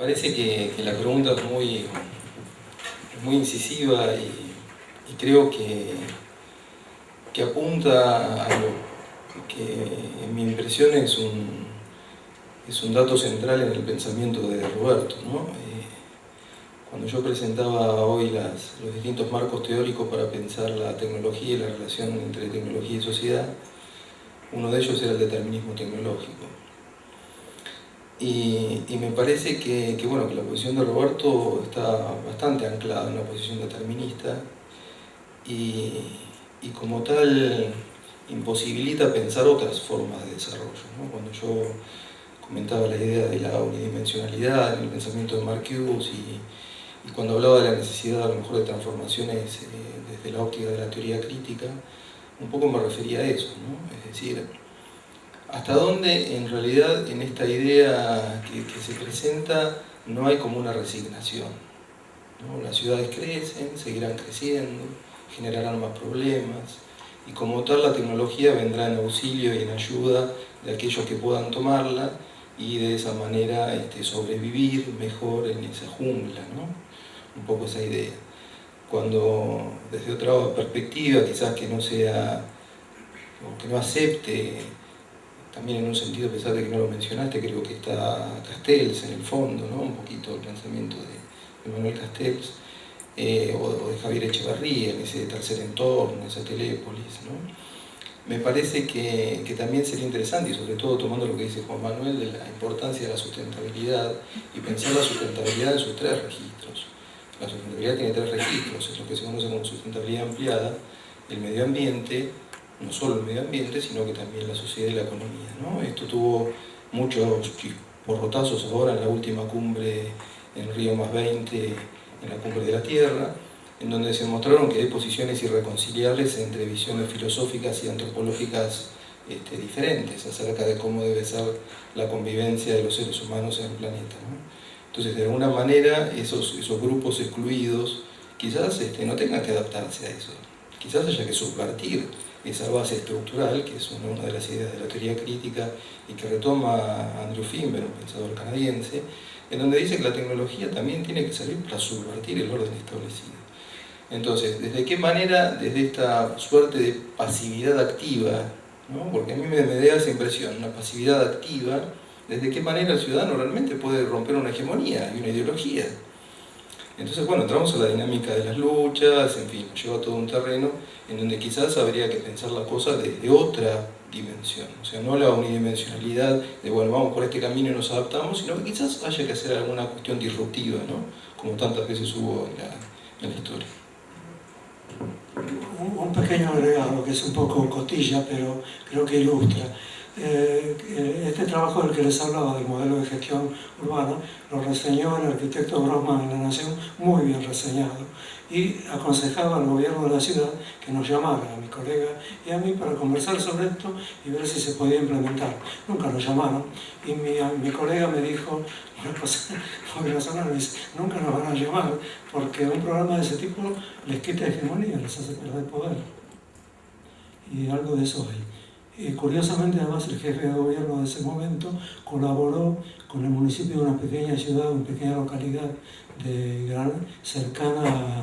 parece que la pregunta es muy incisiva y creo que apunta a lo que en mi impresión es un dato central en el pensamiento de Roberto, ¿no? Cuando yo presentaba hoy los distintos marcos teóricos para pensar la tecnología y la relación entre tecnología y sociedad, uno de ellos era el determinismo tecnológico. Y me parece que la posición de Roberto está bastante anclada en una posición determinista y como tal imposibilita pensar otras formas de desarrollo, ¿no? Cuando yo comentaba la idea de la unidimensionalidad en el pensamiento de Marcuse y cuando hablaba de la necesidad a lo mejor de transformaciones desde la óptica de la teoría crítica, un poco me refería a eso, ¿no? Es decir, hasta dónde en realidad en esta idea que se presenta no hay como una resignación, ¿no? Las ciudades crecen, seguirán creciendo, generarán más problemas y como tal la tecnología vendrá en auxilio y en ayuda de aquellos que puedan tomarla y de esa manera sobrevivir mejor en esa jungla, ¿no? Un poco esa idea. Cuando desde otra perspectiva, quizás que no sea, o que no acepte, también en un sentido, a pesar de que no lo mencionaste, creo que está Castells en el fondo, ¿no? Un poquito el pensamiento de Manuel Castells, o de Javier Echevarría, en ese tercer entorno, esa Telépolis, ¿no? Me parece que también sería interesante, y sobre todo tomando lo que dice Juan Manuel, de la importancia de la sustentabilidad, y pensar la sustentabilidad en sus tres registros. La sustentabilidad tiene tres registros, es lo que se conoce como sustentabilidad ampliada, el medio ambiente, no solo el medio ambiente, sino que también la sociedad y la economía, ¿no? Esto tuvo muchos porrotazos ahora en la última cumbre en Río +20, en la cumbre de la Tierra, en donde se mostraron que hay posiciones irreconciliables entre visiones filosóficas y antropológicas diferentes acerca de cómo debe ser la convivencia de los seres humanos en el planeta, ¿no? Entonces, de alguna manera, esos grupos excluidos quizás no tengan que adaptarse a eso, quizás haya que subvertir esa base estructural, que es una de las ideas de la teoría crítica y que retoma Andrew Finber, un pensador canadiense, en donde dice que la tecnología también tiene que servir para subvertir el orden establecido. Entonces, ¿desde qué manera, desde esta suerte de pasividad activa, ¿no? Porque a mí me da esa impresión, una pasividad activa, ¿desde qué manera el ciudadano realmente puede romper una hegemonía y una ideología? Entonces, entramos a la dinámica de las luchas, en fin, nos lleva a todo un terreno en donde quizás habría que pensar la cosa desde otra dimensión. O sea, no la unidimensionalidad de, vamos por este camino y nos adaptamos, sino que quizás haya que hacer alguna cuestión disruptiva, ¿no? Como tantas veces hubo en la historia. Un pequeño agregado que es un poco cotilla, pero creo que ilustra. Este trabajo del que les hablaba, del modelo de gestión urbana, lo reseñó el arquitecto Grossman en La Nación, muy bien reseñado, y aconsejaba al gobierno de la ciudad que nos llamara a mi colega y a mí para conversar sobre esto y ver si se podía implementar. Nunca nos llamaron y mi colega me dijo una cosa muy razonable, dice, nunca nos van a llamar porque un programa de ese tipo les quita hegemonía, les hace perder poder. Y algo de eso hay. Curiosamente, además, el jefe de gobierno de ese momento colaboró con el municipio de una pequeña ciudad, una pequeña localidad cercana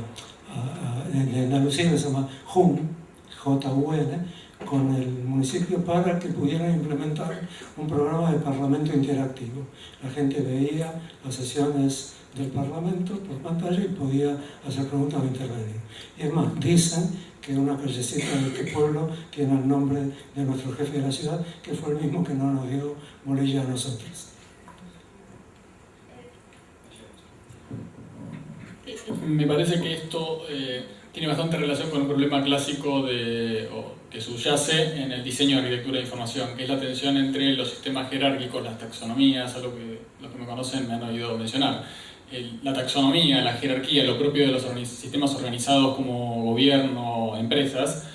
de Andalucía, que se llama JUN, J-U-N, con el municipio para que pudieran implementar un programa de parlamento interactivo. La gente veía las sesiones del parlamento por pantalla y podía hacer preguntas o intervenir. Y es más, dicen que una callecita de este pueblo tiene el nombre de nuestro jefe de la ciudad, que fue el mismo que no nos dio bolilla a nosotros. Me parece que esto tiene bastante relación con un problema clásico que subyace en el diseño de arquitectura de información, que es la tensión entre los sistemas jerárquicos, las taxonomías, algo que los que me conocen me han oído mencionar. La taxonomía, la jerarquía, lo propio de los sistemas organizados como gobierno, empresas,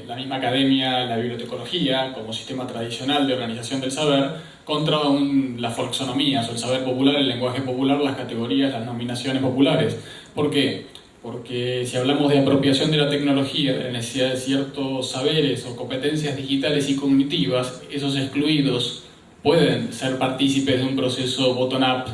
la misma academia, la bibliotecología, como sistema tradicional de organización del saber, contra las folksonomías, o el saber popular, el lenguaje popular, las categorías, las nominaciones populares. ¿Por qué? Porque si hablamos de apropiación de la tecnología, de la necesidad de ciertos saberes o competencias digitales y cognitivas, esos excluidos pueden ser partícipes de un proceso bottom-up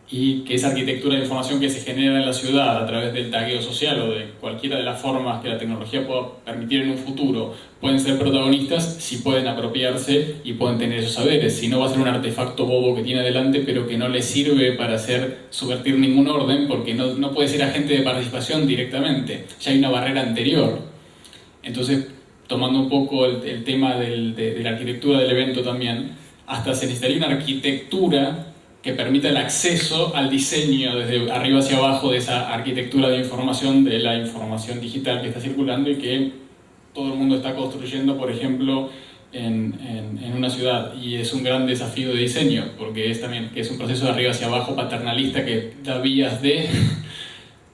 y que esa arquitectura de información que se genera en la ciudad a través del tagueo social o de cualquiera de las formas que la tecnología pueda permitir en un futuro, pueden ser protagonistas si pueden apropiarse y pueden tener esos saberes. Si no, va a ser un artefacto bobo que tiene adelante pero que no le sirve para subvertir ningún orden, porque no puede ser agente de participación directamente, ya hay una barrera anterior. Entonces, tomando un poco el tema de la arquitectura del evento también, hasta se necesitaría una arquitectura que permita el acceso al diseño desde arriba hacia abajo de esa arquitectura de información, de la información digital que está circulando y que todo el mundo está construyendo, por ejemplo, en una ciudad. Y es un gran desafío de diseño, porque es un proceso de arriba hacia abajo paternalista que da vías de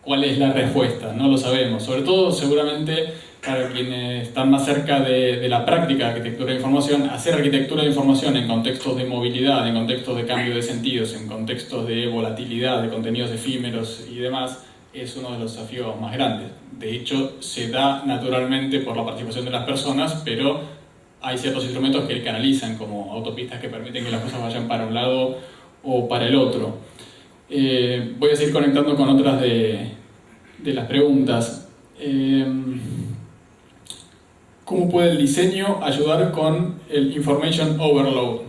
cuál es la respuesta, no lo sabemos. Sobre todo, seguramente, para quienes están más cerca de la práctica de arquitectura de información, hacer arquitectura de información en contextos de movilidad, en contextos de cambio de sentidos, en contextos de volatilidad, de contenidos efímeros y demás, es uno de los desafíos más grandes. De hecho, se da naturalmente por la participación de las personas, pero hay ciertos instrumentos que canalizan, como autopistas que permiten que las cosas vayan para un lado o para el otro. Voy a seguir conectando con otras de las preguntas. ¿Cómo puede el diseño ayudar con el information overload?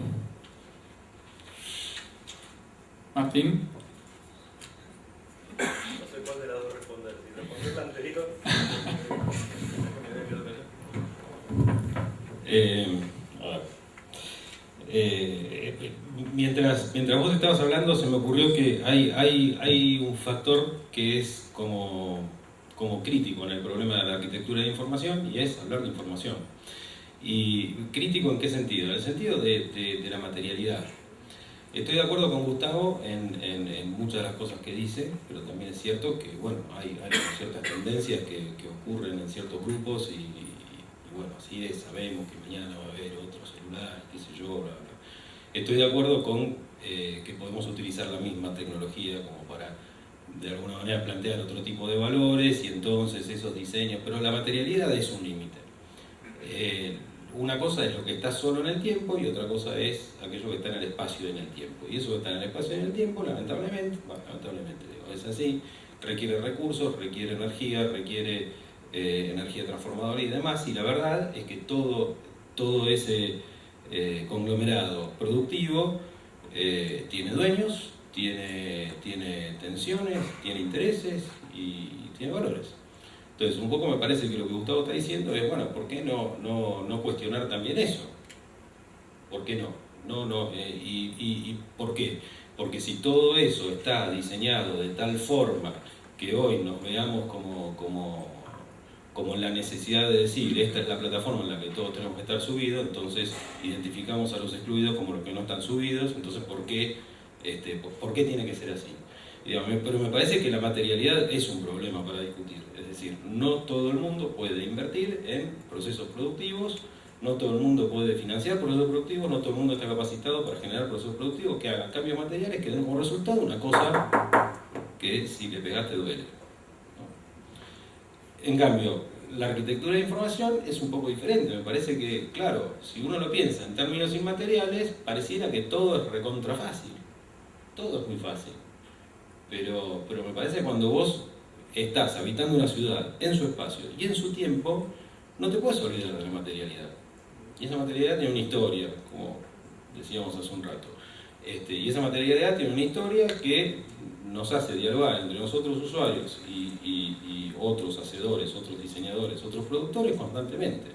Martín. No sé cuál de las dos responder. Si responder la anterior. Mientras vos estabas hablando, se me ocurrió que hay un factor que es como crítico en el problema de la arquitectura de información, y es hablar de información. ¿Y crítico en qué sentido? En el sentido de la materialidad. Estoy de acuerdo con Gustavo en muchas de las cosas que dice, pero también es cierto que bueno, hay ciertas tendencias que ocurren en ciertos grupos y bueno, así es, sabemos que mañana va a haber otro celular, qué sé yo, bla, bla. Estoy de acuerdo con que podemos utilizar la misma tecnología como para de alguna manera plantear otro tipo de valores y entonces esos diseños, pero la materialidad es un límite. Una cosa es lo que está solo en el tiempo y otra cosa es aquello que está en el espacio y en el tiempo. Y eso que está en el espacio y en el tiempo, lamentablemente digo, es así, requiere recursos, requiere energía energía transformadora y demás, y la verdad es que todo ese conglomerado productivo tiene dueños, tiene tensiones, tiene intereses y tiene valores. Entonces, un poco me parece que lo que Gustavo está diciendo es, bueno, ¿por qué no cuestionar también eso? ¿Por qué no? ¿Y por qué? Porque si todo eso está diseñado de tal forma que hoy nos veamos como la necesidad de decir, esta es la plataforma en la que todos tenemos que estar subidos, entonces identificamos a los excluidos como los que no están subidos, entonces ¿por qué tiene que ser así? Pero me parece que la materialidad es un problema para discutir, es decir, no todo el mundo puede invertir en procesos productivos, no todo el mundo puede financiar procesos productivos, no todo el mundo está capacitado para generar procesos productivos que hagan cambios materiales que den como resultado una cosa que si le pegaste duele, ¿no? En cambio, la arquitectura de información es un poco diferente. Me parece que, claro, si uno lo piensa en términos inmateriales, pareciera que todo es recontra fácil. Todo es muy fácil. Pero me parece que cuando vos estás habitando una ciudad en su espacio y en su tiempo, no te puedes olvidar de la materialidad. Y esa materialidad tiene una historia, como decíamos hace un rato. Y esa materialidad tiene una historia que nos hace dialogar entre nosotros usuarios y otros hacedores, otros diseñadores, otros productores constantemente.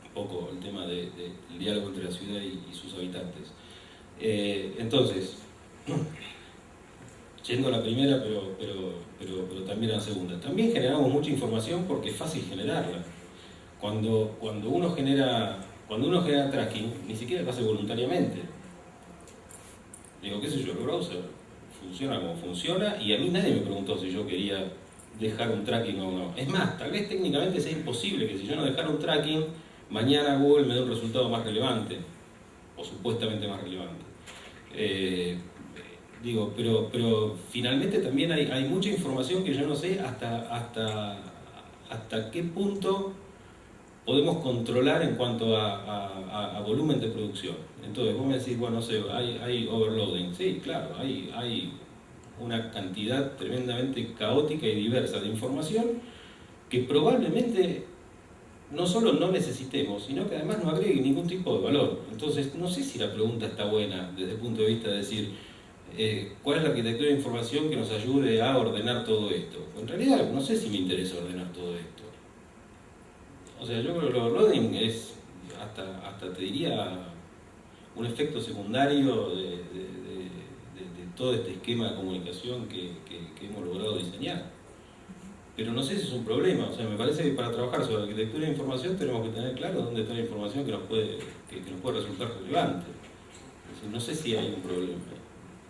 Un poco el tema del diálogo entre la ciudad y sus habitantes. Entonces, yendo a la primera, pero también a la segunda. También generamos mucha información porque es fácil generarla. Cuando uno genera tracking, ni siquiera lo hace voluntariamente. Digo, qué sé yo, el browser funciona como funciona y a mí nadie me preguntó si yo quería dejar un tracking o no. Es más, tal vez técnicamente sea imposible que si yo no dejara un tracking, mañana Google me dé un resultado más relevante, o supuestamente más relevante. Pero finalmente también hay mucha información que yo no sé hasta qué punto podemos controlar en cuanto a volumen de producción. Entonces vos me decís, bueno, no sé, hay overloading. Sí, claro, hay una cantidad tremendamente caótica y diversa de información que probablemente no solo no necesitemos, sino que además no agregue ningún tipo de valor. Entonces, no sé si la pregunta está buena desde el punto de vista de decir ¿cuál es la arquitectura de información que nos ayude a ordenar todo esto? En realidad, no sé si me interesa ordenar todo esto. O sea, yo creo que el overloading es, hasta te diría, un efecto secundario de todo este esquema de comunicación que hemos logrado diseñar. Pero no sé si es un problema, o sea, me parece que para trabajar sobre arquitectura de información tenemos que tener claro dónde está la información que nos puede resultar relevante. Es decir, no sé si hay un problema.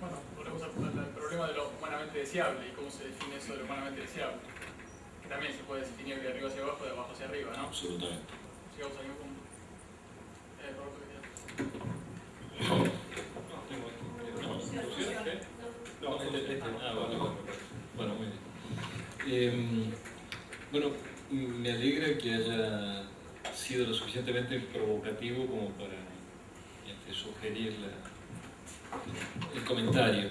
Bueno, volvemos al problema de lo humanamente deseable y cómo se define eso de lo humanamente deseable. Que también se puede definir de arriba hacia abajo, de abajo hacia arriba, ¿no? Absolutamente. Sigamos al mismo punto. Bueno, muy bien. Bueno, me alegra que haya sido lo suficientemente provocativo como para sugerir el comentario.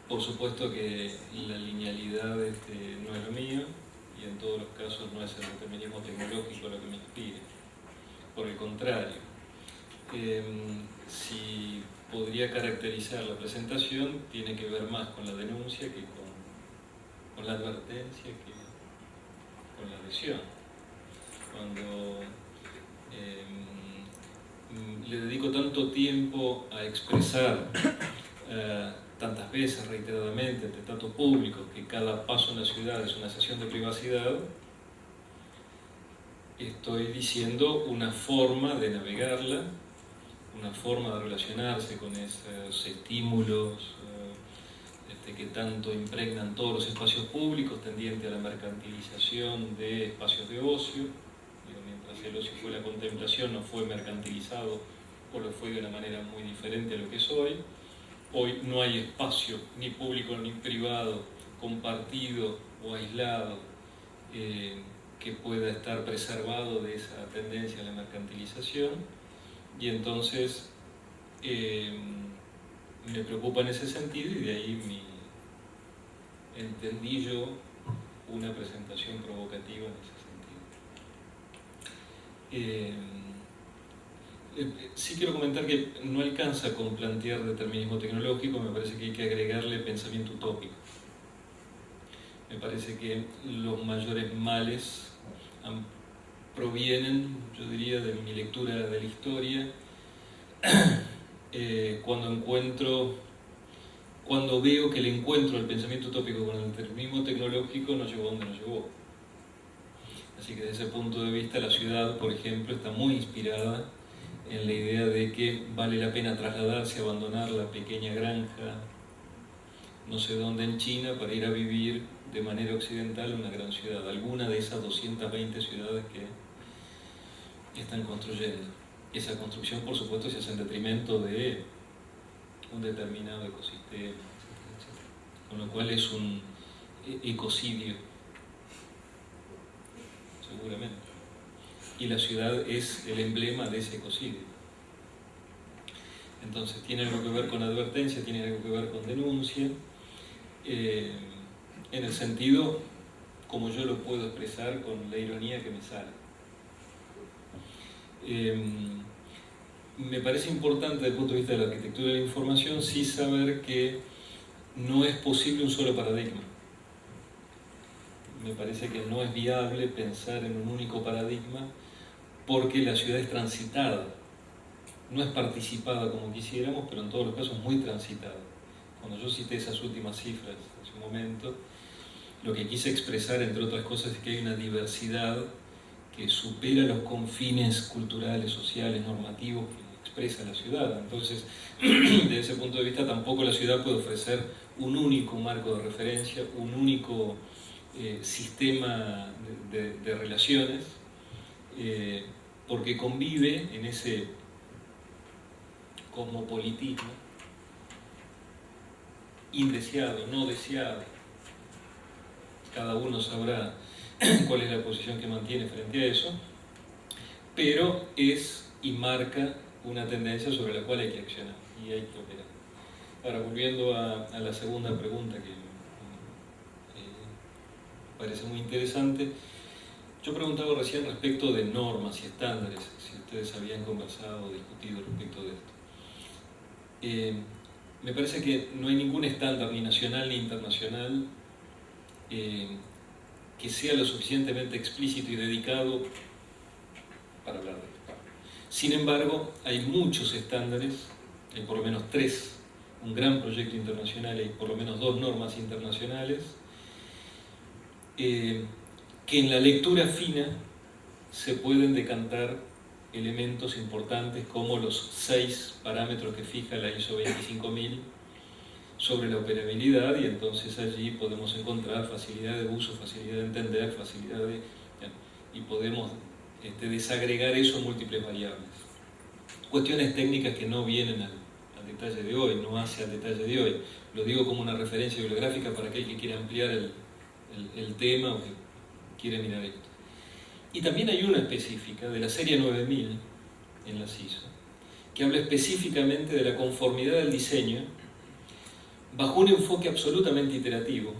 Por supuesto que la linealidad no es lo mío y en todos los casos no es el determinismo tecnológico lo que me inspire. Por el contrario, si podría caracterizar la presentación, tiene que ver más con la denuncia que con la advertencia que con la adhesión. Cuando le dedico tanto tiempo a expresar tantas veces, reiteradamente, ante tanto público, que cada paso en la ciudad es una sesión de privacidad, estoy diciendo una forma de navegarla, una forma de relacionarse con esos estímulos que tanto impregnan todos los espacios públicos, tendiente a la mercantilización de espacios de ocio. Mientras el ocio fue la contemplación, no fue mercantilizado o lo fue de una manera muy diferente a lo que es hoy. Hoy no hay espacio, ni público ni privado, compartido o aislado, que pueda estar preservado de esa tendencia a la mercantilización, y entonces me preocupa en ese sentido, y de ahí entendí yo una presentación provocativa en ese sentido. Sí quiero comentar que no alcanza con plantear determinismo tecnológico, me parece que hay que agregarle pensamiento utópico. Me parece que los mayores males provienen, yo diría, de mi lectura de la historia, cuando veo que el encuentro del pensamiento utópico con el determinismo tecnológico no llegó a donde no llegó. Así que desde ese punto de vista la ciudad, por ejemplo, está muy inspirada en la idea de que vale la pena trasladarse, abandonar la pequeña granja, no sé dónde en China, para ir a vivir de manera occidental en una gran ciudad, alguna de esas 220 ciudades que están construyendo. Esa construcción, por supuesto, se hace en detrimento de un determinado ecosistema, etc. Con lo cual es un ecocidio, seguramente. Y la ciudad es el emblema de ese ecocidio. Entonces tiene algo que ver con advertencia, tiene algo que ver con denuncia, en el sentido como yo lo puedo expresar con la ironía que me sale. Me parece importante desde el punto de vista de la arquitectura de la información sí saber que no es posible un solo paradigma. Me parece que no es viable pensar en un único paradigma porque la ciudad es transitada, no es participada como quisiéramos, pero en todos los casos muy transitada. Cuando yo cité esas últimas cifras hace un momento, lo que quise expresar, entre otras cosas, es que hay una diversidad que supera los confines culturales, sociales, normativos que expresa la ciudad. Entonces, desde ese punto de vista, tampoco la ciudad puede ofrecer un único marco de referencia, un único sistema de relaciones, porque convive en ese cosmopolitismo indeseado, no deseado. Cada uno sabrá cuál es la posición que mantiene frente a eso, pero es y marca una tendencia sobre la cual hay que accionar y hay que operar. Ahora, volviendo a la segunda pregunta que parece muy interesante, yo preguntaba recién respecto de normas y estándares, si ustedes habían conversado o discutido respecto de esto. Me parece que no hay ningún estándar, ni nacional ni internacional, que sea lo suficientemente explícito y dedicado para hablar de esto. Sin embargo, hay muchos estándares, hay por lo menos 3, un gran proyecto internacional, hay por lo menos 2 normas internacionales, que en la lectura fina se pueden decantar elementos importantes como los 6 parámetros que fija la ISO 25000 sobre la operabilidad, y entonces allí podemos encontrar facilidad de uso, facilidad de entender, facilidad de... y podemos desagregar eso en múltiples variables. Cuestiones técnicas que no vienen al detalle de hoy, no hace al detalle de hoy. Lo digo como una referencia bibliográfica para aquel que quiera ampliar el tema o que quiere mirar esto. Y también hay una específica de la serie 9000 en la ISO, que habla específicamente de la conformidad del diseño bajo un enfoque absolutamente iterativo,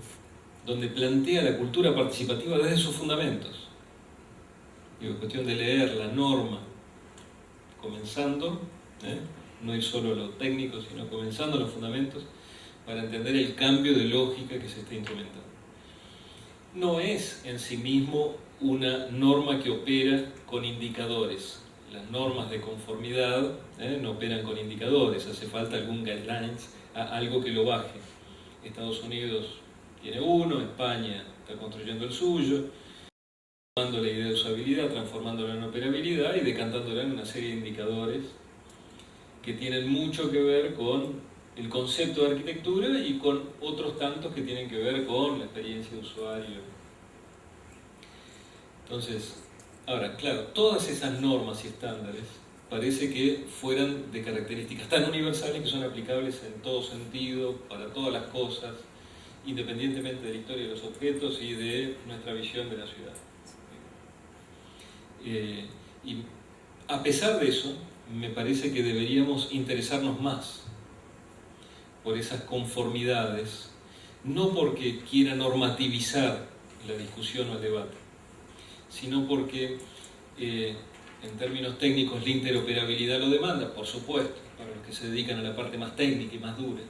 donde plantea la cultura participativa desde sus fundamentos. Digo, cuestión de leer la norma, comenzando, no ir solo a lo técnico, sino comenzando los fundamentos, para entender el cambio de lógica que se está instrumentando. No es en sí mismo una norma que opera con indicadores. Las normas de conformidad no operan con indicadores, hace falta algún guidelines, algo que lo baje. Estados Unidos tiene uno, España está construyendo el suyo, tomando la idea de usabilidad, transformándola en operabilidad y decantándola en una serie de indicadores que tienen mucho que ver con el concepto de arquitectura y con otros tantos que tienen que ver con la experiencia de usuario. Entonces, ahora, claro, todas esas normas y estándares parece que fueran de características tan universales que son aplicables en todo sentido, para todas las cosas, independientemente de la historia de los objetos y de nuestra visión de la ciudad. Y a pesar de eso, me parece que deberíamos interesarnos más por esas conformidades, no porque quiera normativizar la discusión o el debate, sino porque en términos técnicos la interoperabilidad lo demanda, por supuesto, para los que se dedican a la parte más técnica y más dura,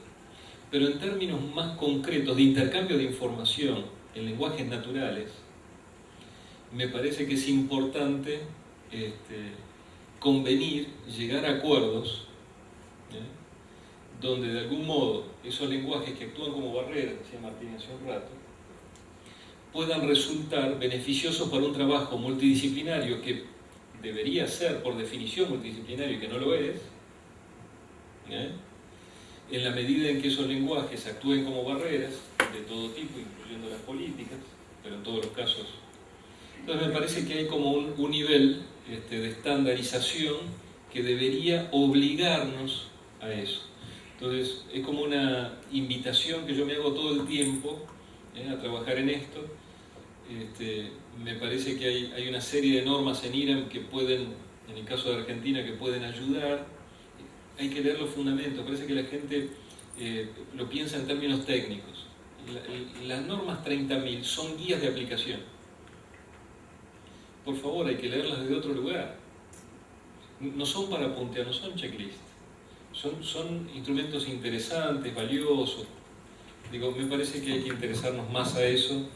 pero en términos más concretos de intercambio de información en lenguajes naturales, me parece que es importante convenir, llegar a acuerdos, donde de algún modo esos lenguajes que actúan como barreras, decía Martín hace un rato, puedan resultar beneficiosos para un trabajo multidisciplinario que debería ser por definición multidisciplinario y que no lo es, en la medida en que esos lenguajes actúen como barreras de todo tipo, incluyendo las políticas, pero en todos los casos. Entonces me parece que hay como un nivel de estandarización que debería obligarnos a eso. Entonces es como una invitación que yo me hago todo el tiempo a trabajar en esto. Me parece que hay una serie de normas en IRAM que pueden, en el caso de Argentina, que pueden ayudar. Hay que leer los fundamentos. Parece que la gente lo piensa en términos técnicos. Las normas 30.000 son guías de aplicación. Por favor, hay que leerlas desde otro lugar. No son para puntear, no son checklists. Son instrumentos interesantes, valiosos. Digo, me parece que hay que interesarnos más a eso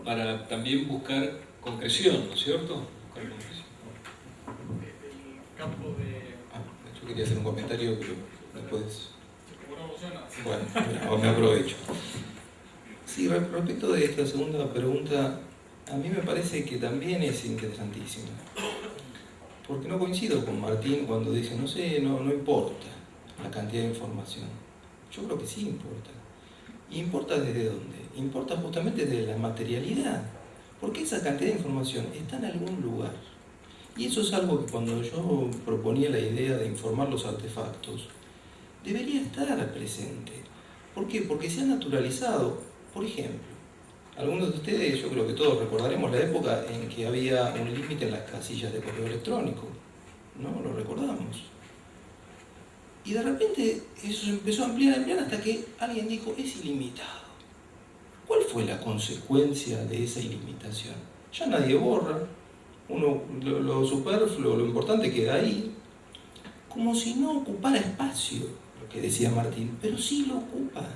para también buscar concreción, ¿no es cierto? Buscar concreción. El campo de... Yo quería hacer un comentario, pero después... Bueno, ahora me aprovecho. Sí, respecto de esta segunda pregunta, a mí me parece que también es interesantísima. Porque no coincido con Martín cuando dice, no sé, no importa la cantidad de información. Yo creo que sí importa. ¿Y importa desde dónde? Importa justamente desde la materialidad. Porque esa cantidad de información está en algún lugar. Y eso es algo que cuando yo proponía la idea de informar los artefactos, debería estar presente. ¿Por qué? Porque se ha naturalizado. Por ejemplo, algunos de ustedes, yo creo que todos recordaremos la época en que había un límite en las casillas de correo electrónico. ¿No? Lo recordamos. Y de repente eso se empezó a ampliar hasta que alguien dijo, es ilimitado. ¿Cuál fue la consecuencia de esa ilimitación? Ya nadie borra, lo superfluo, lo importante queda ahí, como si no ocupara espacio, lo que decía Martín, pero sí lo ocupa,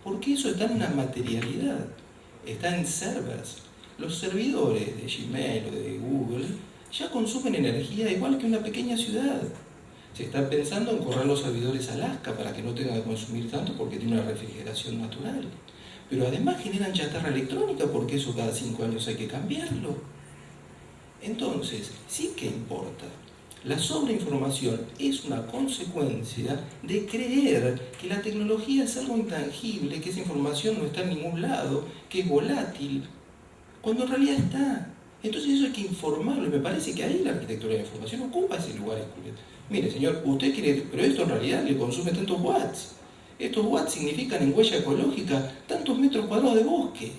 porque eso está en una materialidad, está en servers. Los servidores de Gmail o de Google ya consumen energía igual que una pequeña ciudad. Se está pensando en correr los servidores a Alaska para que no tengan que consumir tanto porque tiene una refrigeración natural. Pero además generan chatarra electrónica porque eso cada 5 años hay que cambiarlo. Entonces, sí que importa. La sobreinformación es una consecuencia de creer que la tecnología es algo intangible, que esa información no está en ningún lado, que es volátil, cuando en realidad está. Entonces eso hay que informarlo, y me parece que ahí la arquitectura de la información ocupa ese lugar. Mire, señor, usted quiere, pero esto en realidad le consume tantos watts. Estos watts significan en huella ecológica tantos metros cuadrados de bosque.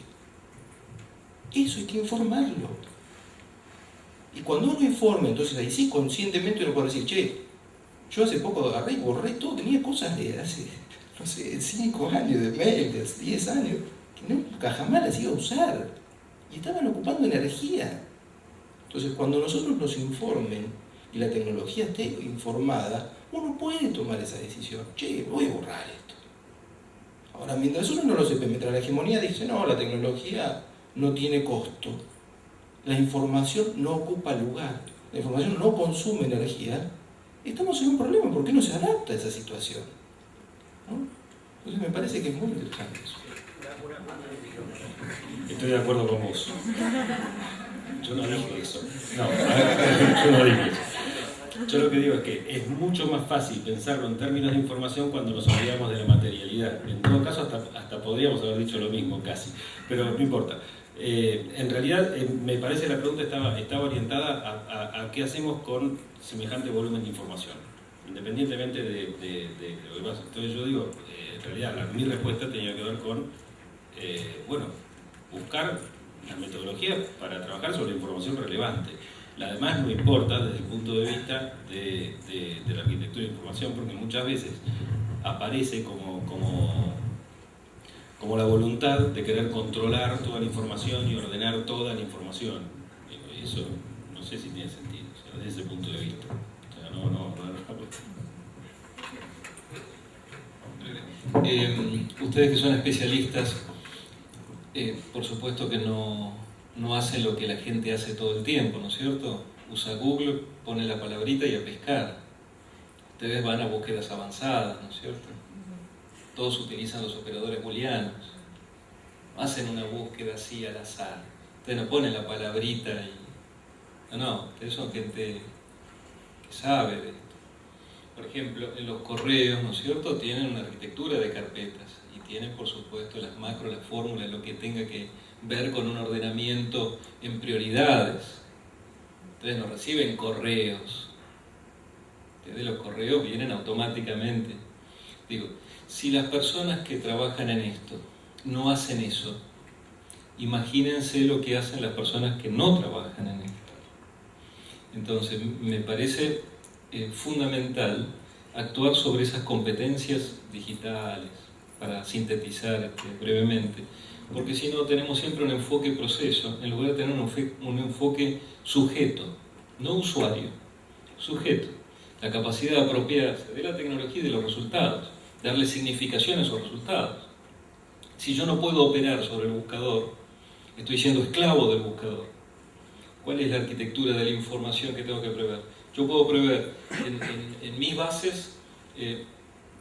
Eso hay que informarlo. Y cuando uno informa, entonces ahí sí conscientemente uno puede decir, che, yo hace poco agarré y borré todo, tenía cosas de hace, no sé, 5 años, de mails, 10 años, que nunca jamás las iba a usar. Y estaban ocupando energía. Entonces cuando nosotros nos informen y la tecnología esté informada, uno puede tomar esa decisión. Che, voy a borrar esto. Ahora, mientras uno no lo sepa, mientras la hegemonía dice, no, la tecnología no tiene costo, la información no ocupa lugar, la información no consume energía, estamos en un problema porque no se adapta a esa situación, ¿no? Entonces me parece que es muy interesante eso. Estoy de acuerdo con vos. Yo no dije eso. No, a ver, yo no dije eso. Yo lo que digo es que es mucho más fácil pensarlo en términos de información cuando nos olvidamos de la materialidad. En todo caso, hasta podríamos haber dicho lo mismo, casi. Pero no importa. En realidad, me parece que la pregunta estaba orientada a qué hacemos con semejante volumen de información, independientemente de lo que pasa. Entonces yo digo, en realidad, mi respuesta tenía que ver con, buscar la metodología para trabajar sobre información relevante. La demás no importa desde el punto de vista de la arquitectura de información, porque muchas veces aparece como la voluntad de querer controlar toda la información y ordenar toda la información. Eso no sé si tiene sentido, o sea, desde ese punto de vista. O sea, Ustedes que son especialistas, por supuesto que no hacen lo que la gente hace todo el tiempo, ¿no es cierto? Usa Google, pone la palabrita y a pescar. Ustedes van a búsquedas avanzadas, ¿no es cierto? Todos utilizan los operadores booleanos. Hacen una búsqueda así al azar. Ustedes no ponen la palabrita y... No, ustedes son gente que sabe de esto. Por ejemplo, en los correos, ¿no es cierto?, tienen una arquitectura de carpetas y tienen, por supuesto, las macros, las fórmulas, lo que tenga que ver con un ordenamiento en prioridades. Ustedes no reciben correos. Ustedes los correos vienen automáticamente. Digo, si las personas que trabajan en esto no hacen eso, imagínense lo que hacen las personas que no trabajan en esto. Entonces, me parece fundamental actuar sobre esas competencias digitales, para sintetizar brevemente, porque si no tenemos siempre un enfoque proceso, en lugar de tener un enfoque sujeto, no usuario, sujeto. La capacidad de apropiarse de la tecnología y de los resultados, darle significación a esos resultados. Si yo no puedo operar sobre el buscador, estoy siendo esclavo del buscador. ¿Cuál es la arquitectura de la información que tengo que prever? Yo puedo prever en mis bases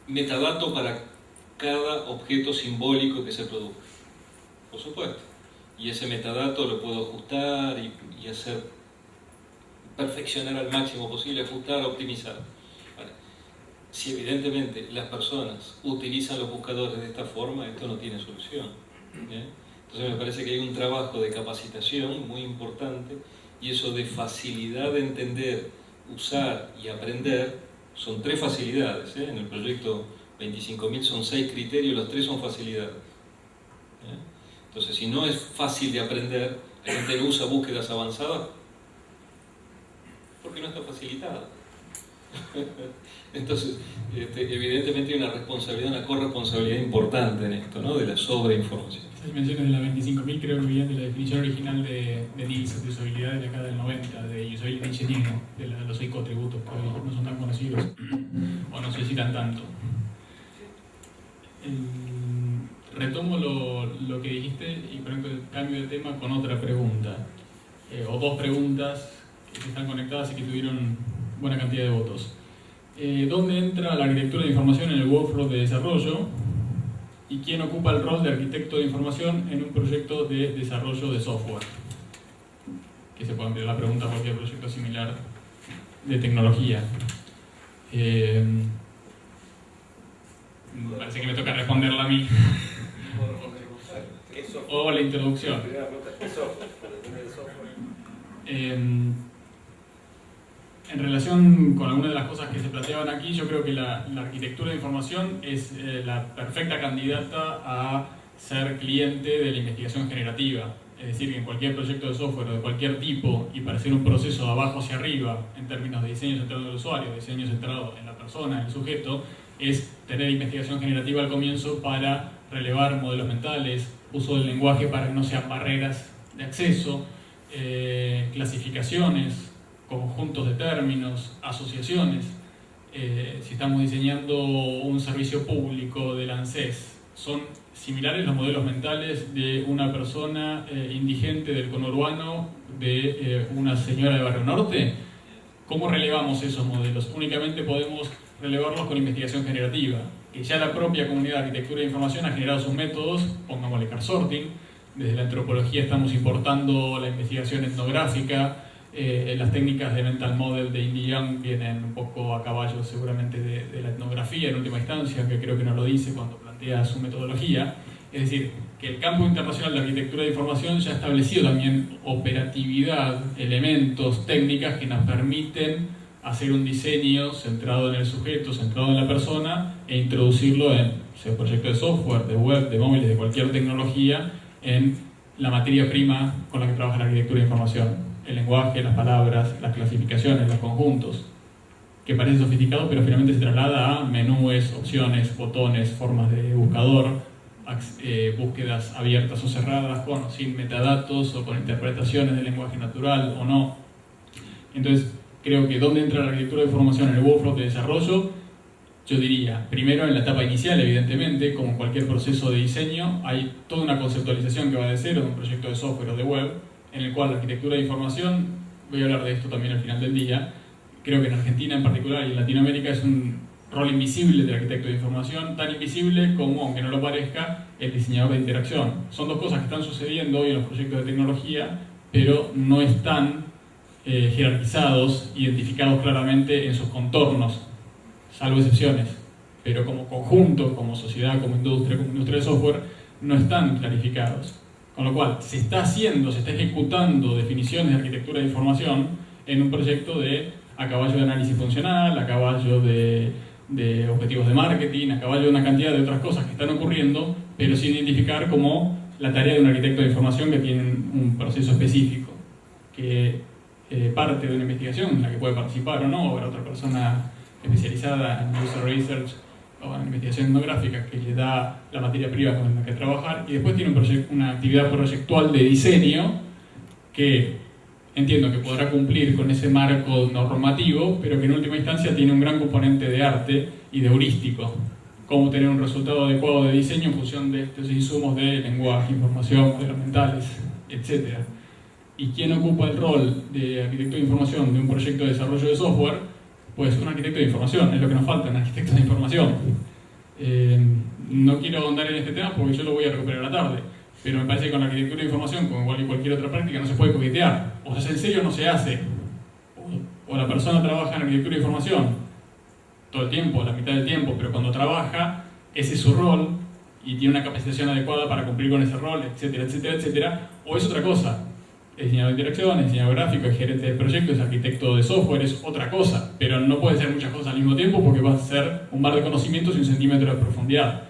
metadato para cada objeto simbólico que se produzca, por supuesto. Y ese metadato lo puedo ajustar y hacer, perfeccionar al máximo posible, ajustar, optimizar. Vale. Si evidentemente las personas utilizan los buscadores de esta forma, esto no tiene solución. ¿Bien? Entonces me parece que hay un trabajo de capacitación muy importante, y eso de facilidad de entender, usar y aprender, son 3 facilidades. En el proyecto 25.000 son 6 criterios, los 3 son facilidades. Entonces, si no es fácil de aprender, la gente no usa búsquedas avanzadas porque no está facilitada. Entonces, evidentemente hay una responsabilidad, una corresponsabilidad importante en esto, ¿no? De la sobreinformación. Esas dimensiones de la 25.000 creo que vienen de la definición original de Nielsen de usabilidad de la década del 90, de Usability Engineering, de los psicoatributos que hoy no son tan conocidos o no se citan tanto. Retomo lo que dijiste y por ejemplo cambio de tema con otra pregunta, o dos preguntas que están conectadas y que tuvieron buena cantidad de votos. ¿Dónde entra la arquitectura de información en el workflow de desarrollo? ¿Y quién ocupa el rol de arquitecto de información en un proyecto de desarrollo de software? Que se puede enviar la pregunta a cualquier proyecto similar de tecnología. Me parece que me toca responderla a mí. O la introducción. En relación con algunas de las cosas que se planteaban aquí, yo creo que la arquitectura de información es la perfecta candidata a ser cliente de la investigación generativa. Es decir, que en cualquier proyecto de software o de cualquier tipo, y para hacer un proceso de abajo hacia arriba, en términos de diseño centrado en el usuario, diseño centrado en la persona, en el sujeto, es tener investigación generativa al comienzo para relevar modelos mentales, uso del lenguaje para que no sean barreras de acceso, clasificaciones, conjuntos de términos, asociaciones. Si estamos diseñando un servicio público del ANSES, ¿son similares los modelos mentales de una persona indigente del conurbano, de una señora de Barrio Norte? ¿Cómo relevamos esos modelos? Únicamente podemos relevarlos con investigación generativa, que ya la propia comunidad de arquitectura de información ha generado sus métodos, pongámosle car sorting. Desde la antropología estamos importando la investigación etnográfica, las técnicas de mental model de Indy Young vienen un poco a caballo seguramente de la etnografía en última instancia, que creo que no lo dice cuando plantea su metodología. Es decir, que el campo internacional de arquitectura de información ya ha establecido también operatividad, elementos, técnicas que nos permiten hacer un diseño centrado en el sujeto, centrado en la persona, e introducirlo en sea proyecto de software, de web, de móviles, de cualquier tecnología, en la materia prima con la que trabaja la arquitectura de información. El lenguaje, las palabras, las clasificaciones, los conjuntos, que parece sofisticado, pero finalmente se traslada a menúes, opciones, botones, formas de buscador, búsquedas abiertas o cerradas, con o sin metadatos, o con interpretaciones del lenguaje natural o no. Entonces, creo que ¿dónde entra la arquitectura de información en el workflow de desarrollo? Yo diría, primero en la etapa inicial, evidentemente, como cualquier proceso de diseño, hay toda una conceptualización que va de cero de un proyecto de software o de web, en el cual la arquitectura de información, voy a hablar de esto también al final del día, creo que en Argentina en particular y en Latinoamérica es un rol invisible del arquitecto de información, tan invisible como, aunque no lo parezca, el diseñador de interacción. Son dos cosas que están sucediendo hoy en los proyectos de tecnología, pero no están jerarquizados, identificados claramente en sus contornos, salvo excepciones. Pero como conjunto, como sociedad, como industria de software, no están clarificados. Con lo cual, se está ejecutando definiciones de arquitectura de información en un proyecto a caballo de análisis funcional, a caballo de objetivos de marketing, a caballo de una cantidad de otras cosas que están ocurriendo, pero sin identificar como la tarea de un arquitecto de información que tiene un proceso específico, que parte de una investigación en la que puede participar o no, o otra persona especializada en user research o en investigación etnográfica que le da la materia prima con la que trabajar, y después tiene una actividad proyectual de diseño que entiendo que podrá cumplir con ese marco normativo, pero que en última instancia tiene un gran componente de arte y de heurístico. Cómo tener un resultado adecuado de diseño en función de estos insumos de lenguaje, información, modelos mentales, etc. ¿Y quién ocupa el rol de arquitecto de información de un proyecto de desarrollo de software? Pues un arquitecto de información, es lo que nos falta, un arquitecto de información. No quiero ahondar en este tema porque yo lo voy a recuperar a la tarde, pero me parece que con la arquitectura de información, como igual y cualquier otra práctica, no se puede coquetear. O se hace en serio o no se hace. O la persona trabaja en arquitectura de información todo el tiempo, la mitad del tiempo, pero cuando trabaja, ese es su rol y tiene una capacitación adecuada para cumplir con ese rol, etcétera, etcétera, etcétera. O es otra cosa. Es diseñador de interacción, es diseñador gráfico, es gerente de proyectos, es arquitecto de software, es otra cosa, pero no puede ser muchas cosas al mismo tiempo porque va a ser un mar de conocimientos y un centímetro de profundidad.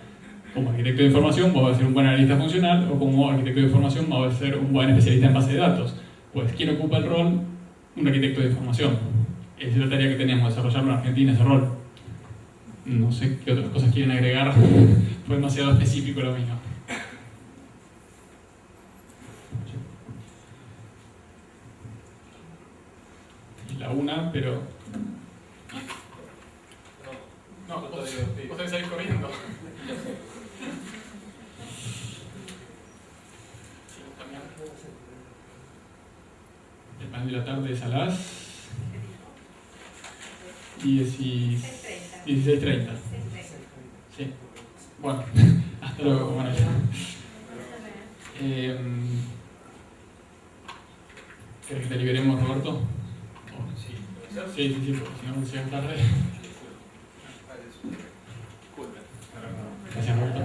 Como arquitecto de información va a ser un buen analista funcional, o como arquitecto de información va a ser un buen especialista en base de datos. Pues, ¿quién ocupa el rol? Un arquitecto de información. es la tarea que tenemos, desarrollarlo en Argentina, ese rol. No sé qué otras cosas quieren agregar, fue demasiado específico lo mío. Y la una, pero... No, vos debes salir corriendo. Sí, también. El panel de la tarde es a las 16:30. Sí. Bueno, hasta luego, bueno. ¿Querés que te liberemos, Roberto? Sí, porque si no me llegan tarde. Gracias, Roberto.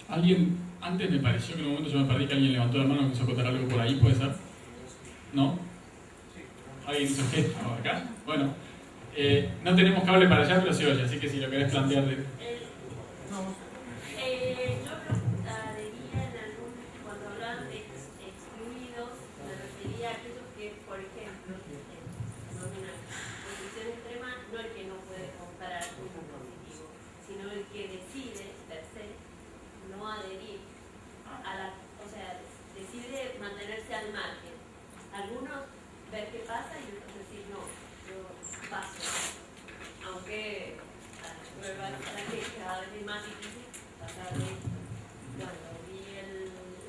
¿Alguien, antes me pareció que en un momento yo me perdí que alguien levantó la mano y quiso acotar algo por ahí, ¿puede ser? ¿No? ¿Alguien hizo gesto acá? Bueno, no tenemos cable para allá, pero se oye, así que si lo querés plantear de... Cuando hablaban de excluidos, me refería a aquellos que, por ejemplo, en una posición extrema, no el que no puede comprar un dispositivo, sino el que decide, per se, no adherir a la, o sea, decide mantenerse al margen. Algunos ver qué pasa y otros decir no, yo paso, aunque a la prueba será que cada vez es más difícil pasar de esto. Cuando vi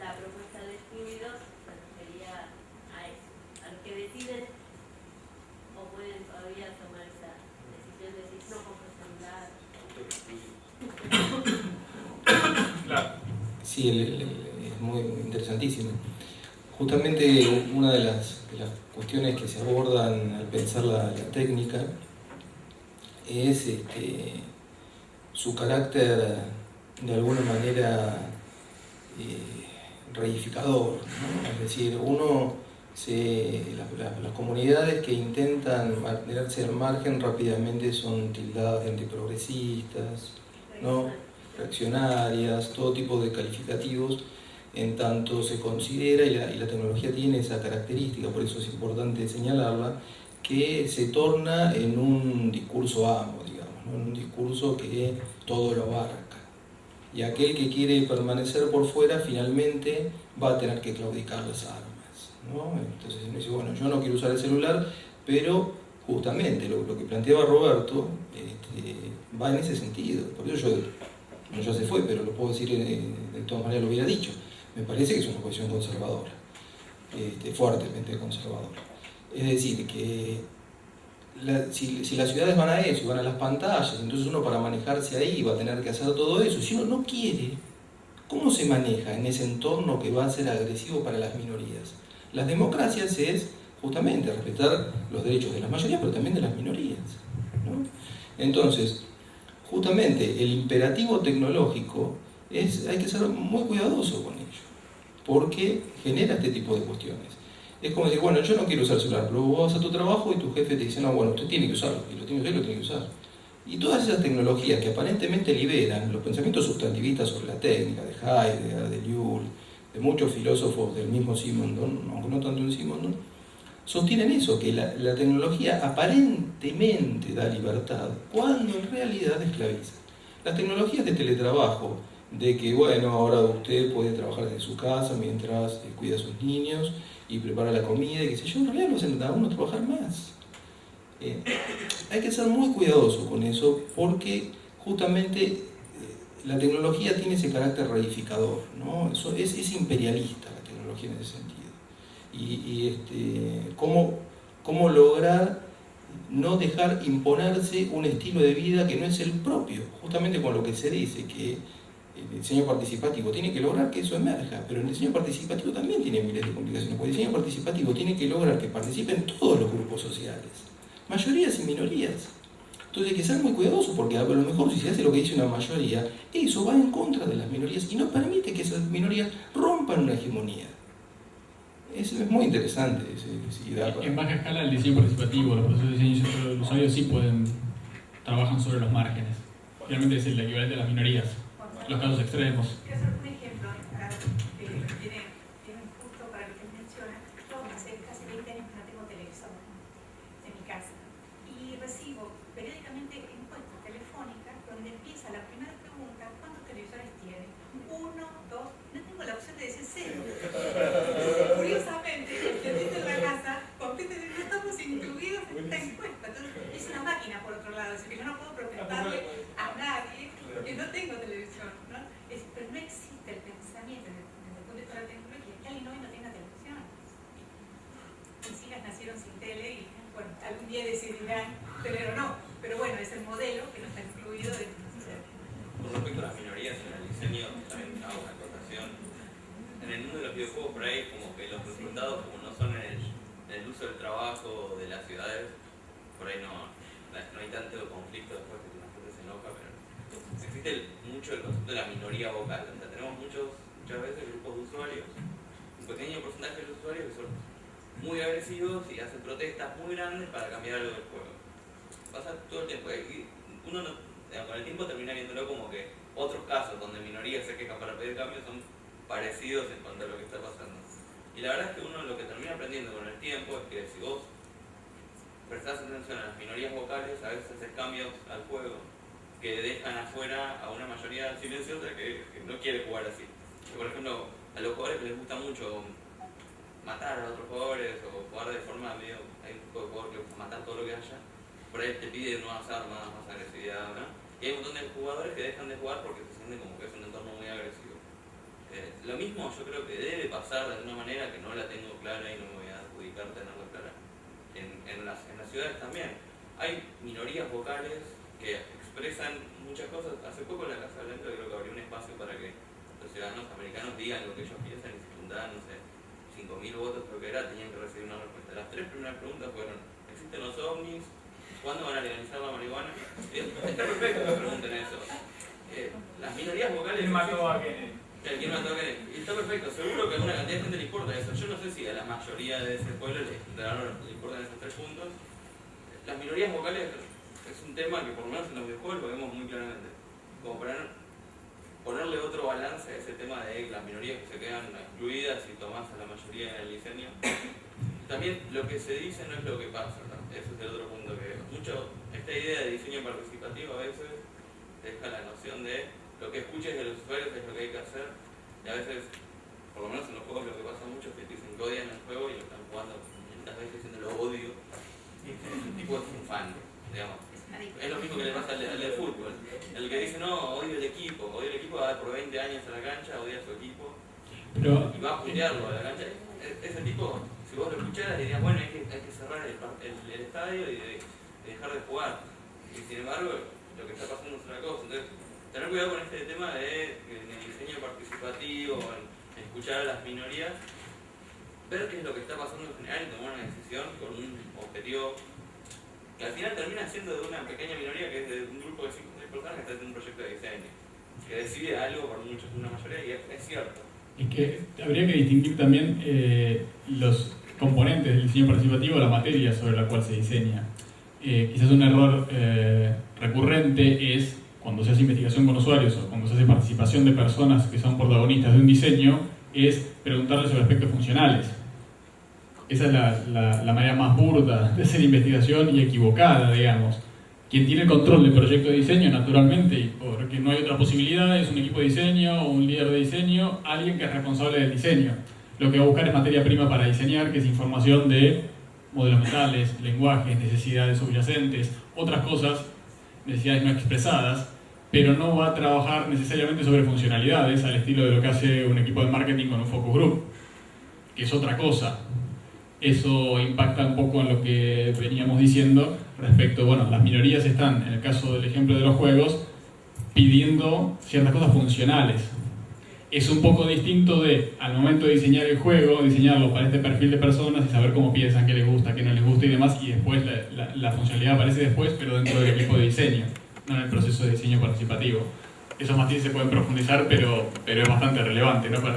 la propuesta de excluidos, me refería a eso, a los que deciden o pueden todavía tomar esa decisión de decir no compro celular. Claro. Sí, es muy interesantísimo. Justamente una de las cuestiones que se abordan al pensar la técnica es su carácter de alguna manera reificador, ¿no? Es decir, las comunidades que intentan mantenerse al margen rápidamente son tildadas de antiprogresistas, ¿no? Reaccionarias, todo tipo de calificativos, en tanto se considera, y la tecnología tiene esa característica, por eso es importante señalarla, que se torna en un discurso amo, digamos, ¿no? En un discurso que todo lo abarca. Y aquel que quiere permanecer por fuera finalmente va a tener que claudicar las armas, ¿no? Entonces uno dice, bueno, yo no quiero usar el celular, pero justamente lo que planteaba Roberto va en ese sentido. Por eso ya se fue, pero lo puedo decir, de todas maneras lo hubiera dicho. Me parece que es una posición conservadora, fuertemente conservadora. Es decir, que si las ciudades van a eso y van a las pantallas, entonces uno para manejarse ahí va a tener que hacer todo eso. Si uno no quiere, ¿cómo se maneja en ese entorno que va a ser agresivo para las minorías? Las democracias es justamente respetar los derechos de las mayorías, pero también de las minorías, ¿no? Entonces, justamente el imperativo tecnológico hay que ser muy cuidadoso con ello, porque genera este tipo de cuestiones. Es como decir, bueno, yo no quiero usar celular, pero vos vas a tu trabajo y tu jefe te dice, no, bueno, usted tiene que usarlo, y lo tiene que usar, y lo tiene que usar. Y todas esas tecnologías que aparentemente liberan los pensamientos sustantivistas sobre la técnica, de Heidegger, de Llull, de muchos filósofos del mismo Simondon, aunque no tanto en Simondon, sostienen eso, que la tecnología aparentemente da libertad, cuando en realidad esclaviza. Las tecnologías de teletrabajo, de que, bueno, ahora usted puede trabajar desde su casa mientras cuida a sus niños y prepara la comida, y qué sé yo, en realidad lo hacen a uno trabajar más. Hay que ser muy cuidadoso con eso, porque justamente la tecnología tiene ese carácter reificador, ¿no? Es imperialista la tecnología en ese sentido. Cómo lograr no dejar imponerse un estilo de vida que no es el propio, justamente con lo que se dice, que el diseño participativo tiene que lograr que eso emerja, pero el diseño participativo también tiene miles de complicaciones, porque el diseño participativo tiene que lograr que participen todos los grupos sociales, mayorías y minorías. Entonces hay que ser muy cuidadoso, porque a lo mejor si se hace lo que dice una mayoría, eso va en contra de las minorías y no permite que esas minorías rompan una hegemonía. Es muy interesante. En baja escala el diseño participativo, los procesos de diseño de los usuarios sí trabajan sobre los márgenes. Realmente es el equivalente a las minorías, los casos extremos. Quiero hacer un ejemplo. sin tele y bueno, algún día decidirán tener o no, pero bueno, es el modelo que no está incluido dentro. Con respecto a las minorías en el diseño, también hago una acotación. En el mundo de los videojuegos por ahí como que los resultados como no son en el uso del trabajo de las ciudades, por ahí no hay tanto conflicto después que la gente se enoja, pero existe mucho el concepto de la minoría vocal. O sea, tenemos muchas veces grupos de usuarios, un pequeño porcentaje de los usuarios que son muy agresivos y hacen protestas muy grandes para cambiar algo del juego. Pasa todo el tiempo. Y uno con el tiempo termina viéndolo como que otros casos donde minorías se quejan para pedir cambios son parecidos en cuanto a lo que está pasando. Y la verdad es que uno lo que termina aprendiendo con el tiempo es que si vos prestás atención a las minorías vocales, a veces haces cambios al juego que dejan afuera a una mayoría silenciosa que no quiere jugar así. Por ejemplo, a los jugadores que les gusta mucho matar a otros jugadores o jugar de forma medio... Hay un tipo de jugador que gusta matar todo lo que haya, por ahí te pide nuevas armas, más agresividad, ¿no? Y hay un montón de jugadores que dejan de jugar porque se sienten como que es un entorno muy agresivo. Lo mismo yo creo que debe pasar de alguna manera, que no la tengo clara y no me voy a adjudicar tenerla clara. En las ciudades también hay minorías vocales que expresan muchas cosas. Hace poco la Casa Blanca creo que abrió un espacio para que los ciudadanos americanos digan lo que ellos piensan y si juntaban, no sé, 5.000 votos creo que era, tenían que recibir una respuesta. Las 3 primeras preguntas fueron: ¿existen los ovnis? ¿Cuándo van a legalizar la marihuana? Está perfecto que pregunten eso. Las minorías vocales... ¿Quién mató a Kennedy? ¿Quién mató a Kennedy? Está perfecto, seguro que a una cantidad de gente le importa eso. Yo no sé si a la mayoría de ese pueblo le importan esos 3 puntos. Las minorías vocales es un tema que por lo menos en los videojuegos lo vemos muy claramente. Como para ponerle otro balance a ese tema de las minorías que se quedan excluidas y tomás a la mayoría en el diseño. También lo que se dice no es lo que pasa, ¿no? Ese es el otro punto que esta idea de diseño participativo a veces deja la noción de lo que escuches de los usuarios es lo que hay que hacer, y a veces, por lo menos en los juegos lo que pasa mucho es que te dicen que odian el juego y lo están jugando mientras veces diciendo lo odio, y el tipo es un fan, digamos. Es lo mismo que le pasa al de fútbol, el que dice no, odio el equipo, va a dar por 20 años a la cancha, odia a su equipo, y va a putearlo a la cancha. Ese tipo, si vos lo escucharas, dirías, bueno, hay que cerrar el estadio y dejar de jugar. Y sin embargo, lo que está pasando es otra cosa. Entonces, tener cuidado con este tema de en el diseño participativo, en escuchar a las minorías, ver qué es lo que está pasando en general y tomar una decisión con un objetivo que al final termina siendo de una pequeña minoría, que es de un grupo de 5 o 6 personas que está haciendo un proyecto de diseño, que decide algo por mucho, una mayoría, y es cierto. Es que habría que distinguir también los componentes del diseño participativo, la materia sobre la cual se diseña. Quizás un error recurrente es cuando se hace investigación con usuarios o cuando se hace participación de personas que son protagonistas de un diseño, es preguntarles sobre aspectos funcionales. Esa es la manera más burda de hacer investigación y equivocada, digamos. Quien tiene el control del proyecto de diseño, naturalmente, y porque no hay otra posibilidad, es un equipo de diseño o un líder de diseño, alguien que es responsable del diseño. Lo que va a buscar es materia prima para diseñar, que es información de modelos mentales, lenguajes, necesidades subyacentes, otras cosas, necesidades no expresadas, pero no va a trabajar necesariamente sobre funcionalidades, al estilo de lo que hace un equipo de marketing con un focus group, que es otra cosa. Eso impacta un poco en lo que veníamos diciendo respecto, bueno, las minorías están, en el caso del ejemplo de los juegos, pidiendo ciertas cosas funcionales. Es un poco distinto de, al momento de diseñar el juego, diseñarlo para este perfil de personas y saber cómo piensan, qué les gusta, qué no les gusta y demás, y después la funcionalidad aparece después, pero dentro del equipo de diseño, no en el proceso de diseño participativo. Esos matices se pueden profundizar, pero es bastante relevante, ¿no? Para